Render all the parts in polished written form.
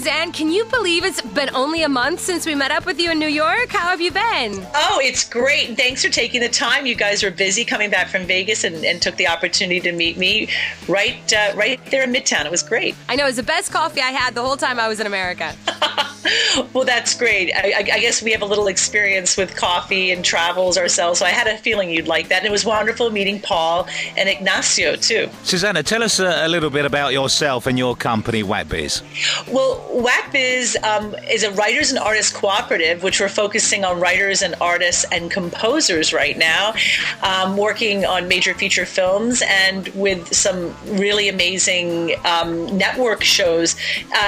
Suzanne, can you believe it's been only a month since we met up with you in New York? How have you been? Oh, it's great. Thanks for taking the time. You guys were busy coming back from Vegas and took the opportunity to meet me right there in Midtown. It was great. I know. It was the best coffee I had the whole time I was in America. Well, that's great. I guess we have a little experience with coffee and travels ourselves, so I had a feeling you'd like that. And it was wonderful meeting Paul and Ignacio, too. Susanna, tell us a little bit about yourself and your company, WacBiz. Well, WacBiz is a writers and artists cooperative, which we're focusing on writers and artists and composers right now, working on major feature films and with some really amazing network shows.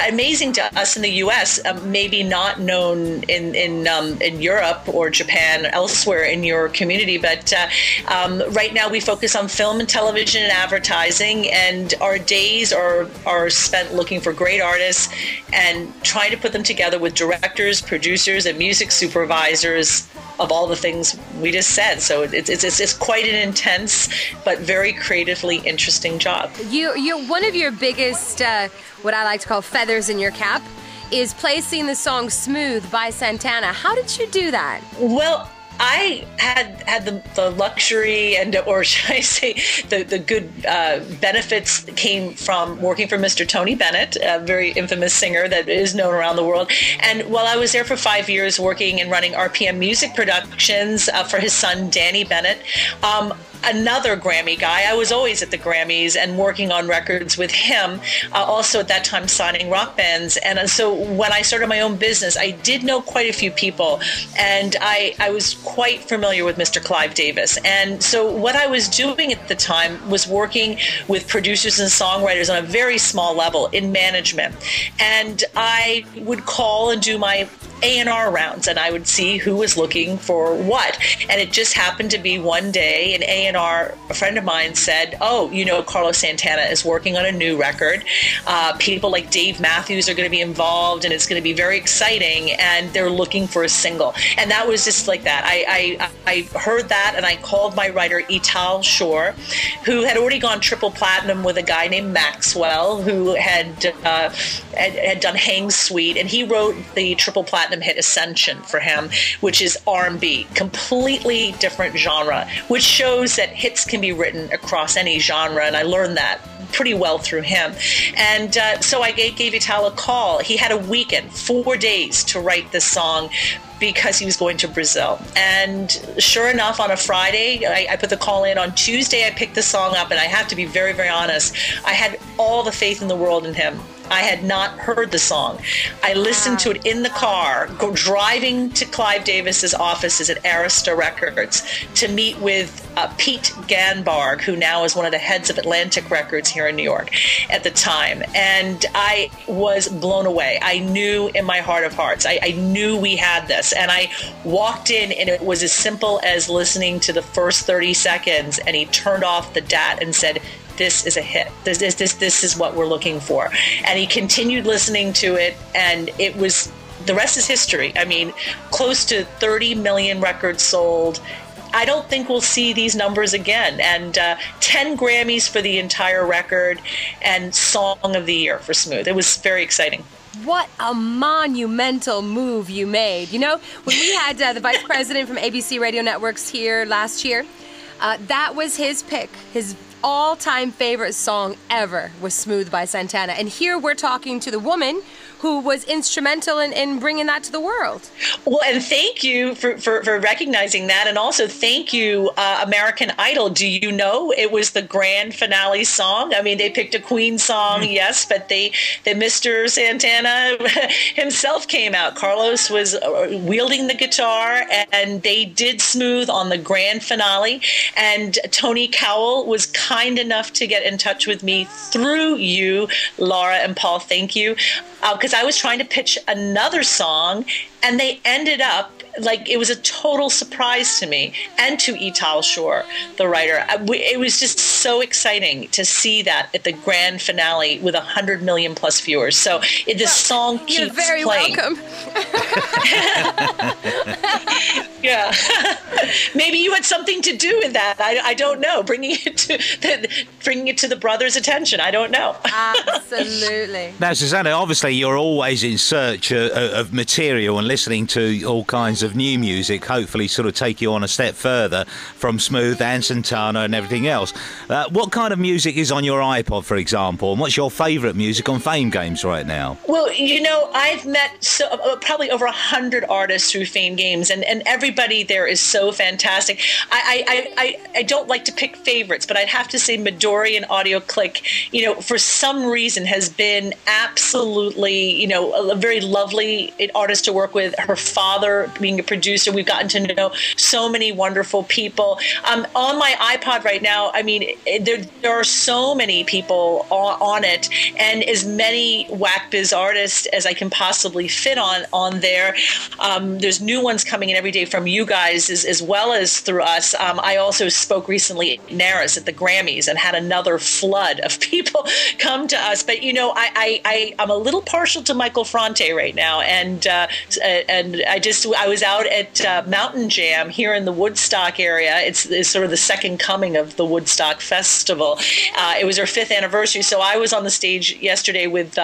Amazing to us in the U.S., maybe not known in Europe or Japan or elsewhere in your community, but right now we focus on film and television and advertising, and our days are spent looking for great artists and trying to put them together with directors, producers, and music supervisors of all the things we just said. So it's quite an intense but very creatively interesting job. You're one of your biggest, what I like to call feathers in your cap, is placing the song Smooth by Santana. How did you do that? Well, I had the luxury or should I say the good benefits came from working for Mr. Tony Bennett, a very infamous singer that is known around the world. And while I was there for 5 years working and running RPM Music Productions for his son, Danny Bennett, another Grammy guy. I was always at the Grammys and working on records with him, also at that time signing rock bands. And so when I started my own business, I did know quite a few people, and I was quite familiar with Mr. Clive Davis. And so what I was doing at the time was working with producers and songwriters on a very small level in management. And I would call and do my A&R rounds, and I would see who was looking for what. And it just happened to be one day an A&R, a friend of mine said, oh, you know, Carlos Santana is working on a new record. People like Dave Matthews are going to be involved, and it's going to be very exciting, and they're looking for a single. And that was just like that. I heard that, and I called my writer, Ital Shore, who had already gone triple platinum with a guy named Maxwell, who had done Hang Sweet, and he wrote the triple platinum hit Ascension for him, which is R&B, completely different genre, which shows that hits can be written across any genre, and I learned that pretty well through him. And so I gave Ital a call. He had a weekend, 4 days to write this song because he was going to Brazil. And sure enough, on a Friday, I put the call in. On Tuesday, I picked the song up, and I have to be very, very honest, I had all the faith in the world in him. I had not heard the song. I listened to it in the car, driving to Clive Davis's offices at Arista Records to meet with Pete Ganbarg, who now is one of the heads of Atlantic Records here in New York at the time. And I was blown away. I knew in my heart of hearts, I knew we had this. And I walked in, and it was as simple as listening to the first 30 seconds, and he turned off the DAT and said, this is a hit. This is what we're looking for. And he continued listening to it, and it was, the rest is history. I mean, close to 30 million records sold. I don't think we'll see these numbers again. And 10 Grammys for the entire record, and Song of the Year for Smooth. It was very exciting. What a monumental move you made. You know, when we had the vice president from ABC Radio Networks here last year, that was his pick. His all-time favorite song ever was Smooth by Santana. And here we're talking to the woman who was instrumental in bringing that to the world. Well, and thank you for recognizing that. And also thank you, American Idol. Do you know it was the grand finale song? I mean, they picked a Queen song, yes, but Mr. Santana himself came out. Carlos was wielding the guitar, and they did Smooth on the grand finale. And Tony Cowell was kind enough to get in touch with me through you, Laura and Paul. Thank you. Because I was trying to pitch another song, and they ended up, like, it was a total surprise to me and to Ital Shore, the writer. It was just so exciting to see that at the grand finale with 100 million plus viewers. So this song keeps playing. You're very welcome. Yeah. Maybe you had something to do with that. I don't know. Bringing it to the brothers' attention. I don't know. Absolutely. Now, Susanna, obviously you're always in search of material and listening to all kinds of new music, hopefully sort of take you on a step further from Smooth and Santana and everything else. What kind of music is on your iPod, for example? And what's your favourite music on Fame Games right now? Well, I've met probably over 100 artists through Fame Games, and everybody there is so fantastic. I don't like to pick favorites, but I'd have to say Midori and Audio Click, for some reason has been absolutely, a very lovely artist to work with. Her father being a producer, we've gotten to know so many wonderful people. On my iPod right now, I mean, there are so many people on it, and as many WacBiz artists as I can possibly fit on there. There's new ones coming in every day from you guys as well as through us. I also spoke recently at Naris at the Grammys and had another flood of people come to us. But I'm a little partial to Michael Franti right now, and I was out at Mountain Jam here in the Woodstock area. It's sort of the second coming of the Woodstock Festival. It was our 5th anniversary, so I was on the stage yesterday with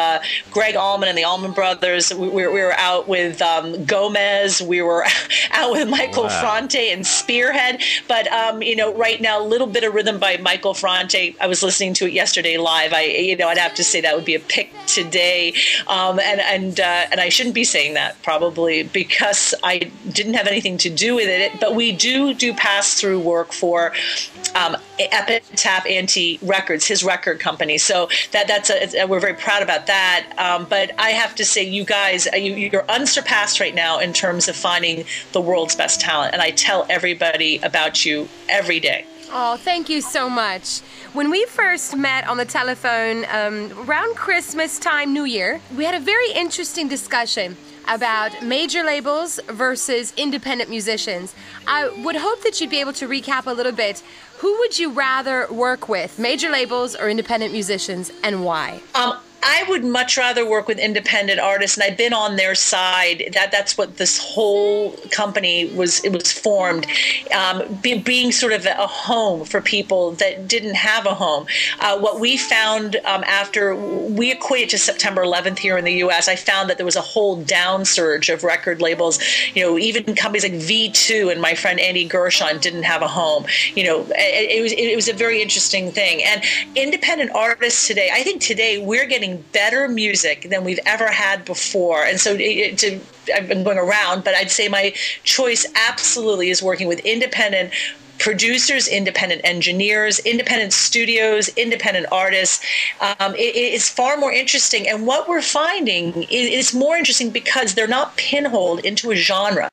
Greg Allman and the Allman Brothers. We were out with Gomez. We were out with Michael Franti and Spearhead. But right now, a little bit of rhythm by Michael Franti. I was listening to it yesterday live. I'd have to say that would be a pick today. And I shouldn't be saying that probably because I didn't have anything to do with it. But we do pass-through work for Epitaph Anti Records, his record company. So we're very proud about that. But I have to say, you guys, you're unsurpassed right now in terms of finding the world's best talent. And I tell everybody about you every day. Oh, thank you so much. When we first met on the telephone around Christmas time, New Year, we had a very interesting discussion about major labels versus independent musicians. I would hope that you'd be able to recap a little bit. Who would you rather work with, major labels or independent musicians, and why? I would much rather work with independent artists, and I've been on their side. That's what this whole company was. It was formed, being sort of a home for people that didn't have a home. What we found after we equated to September 11th here in the U.S., I found that there was a whole downsurge of record labels. Even companies like V2 and my friend Andy Gershon didn't have a home. It was a very interesting thing. And independent artists today, I think today we're getting better music than we've ever had before. And so I've been going around, but I'd say my choice absolutely is working with independent producers, independent engineers, independent studios, independent artists. It's far more interesting. And what we're finding is more interesting because they're not pinholed into a genre.